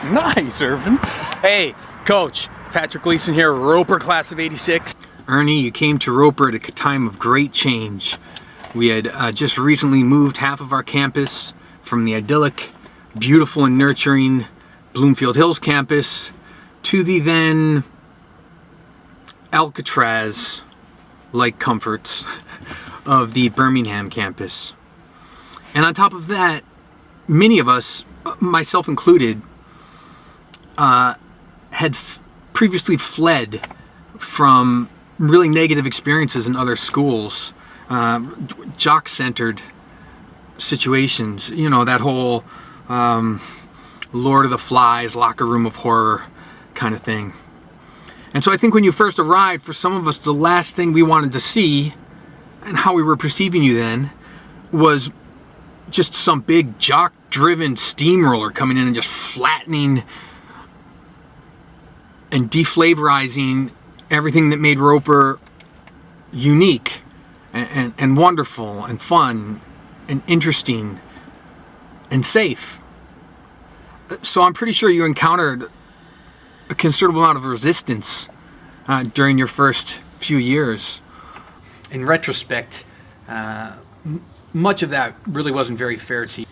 Nice, Irvin. Hey, Coach, Patrick Gleason here, Roper class of '86. Ernie, you came to Roper at a time of great change. We had just recently moved half of our campus from the idyllic, beautiful and nurturing Bloomfield Hills campus to the then Alcatraz-like comforts of the Birmingham campus. And on top of that, many of us, myself included, had previously fled from really negative experiences in other schools, jock-centered situations, you know, that whole Lord of the Flies, locker room of horror kind of thing. And so I think when you first arrived, for some of us, the last thing we wanted to see, and how we were perceiving you then, was just some big jock-driven steamroller coming in and just flattening and deflavorizing everything that made Roper unique and wonderful and fun and interesting and safe. So I'm pretty sure you encountered a considerable amount of resistance during your first few years. In retrospect, much of that really wasn't very fair to you.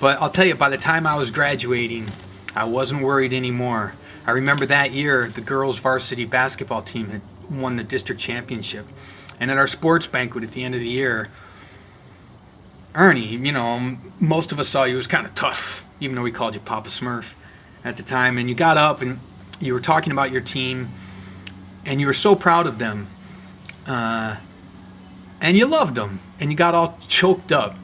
But I'll tell you, by the time I was graduating, I wasn't worried anymore. I remember that year, the girls' varsity basketball team had won the district championship. And at our sports banquet at the end of the year, Ernie, you know, most of us saw you as kind of tough, even though we called you Papa Smurf at the time. And you got up and you were talking about your team, and you were so proud of them. And you loved them, and you got all choked up.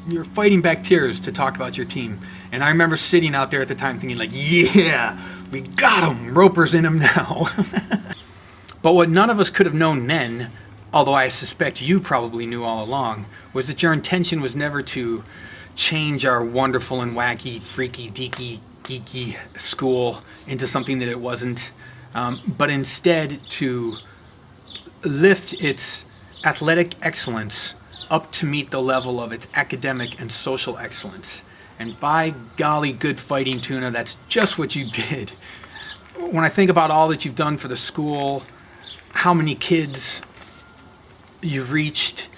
You were fighting back tears to talk about your team. And I remember sitting out there at the time thinking like, yeah, we got him. Roper's in him now. But what none of us could have known then, although I suspect you probably knew all along, was that your intention was never to change our wonderful and wacky, freaky, deaky, geeky school into something that it wasn't, but instead to lift its athletic excellence up to meet the level of its academic and social excellence. And by golly, good fighting, Tuna, that's just what you did. When I think about all that you've done for the school, how many kids you've reached,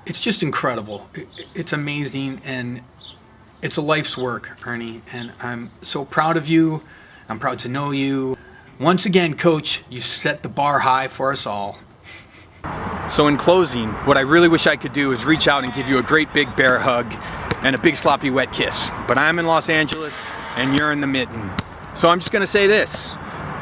it's just incredible. It's amazing, and it's a life's work, Ernie, and I'm so proud of you. I'm proud to know you. Once again, Coach, you set the bar high for us all. So in closing, what I really wish I could do is reach out and give you a great big bear hug and a big sloppy wet kiss. But I'm in Los Angeles and you're in the mitten. So I'm just gonna say this,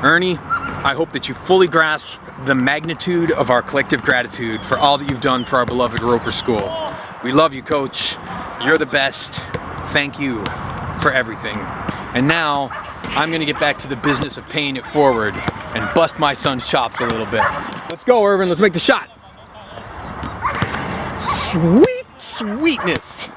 Ernie, I hope that you fully grasp the magnitude of our collective gratitude for all that you've done for our beloved Roper School. We love you, Coach. You're the best. Thank you for everything. And now, I'm gonna get back to the business of paying it forward and bust my son's chops a little bit. Let's go, Irvin, let's make the shot. Sweet sweetness.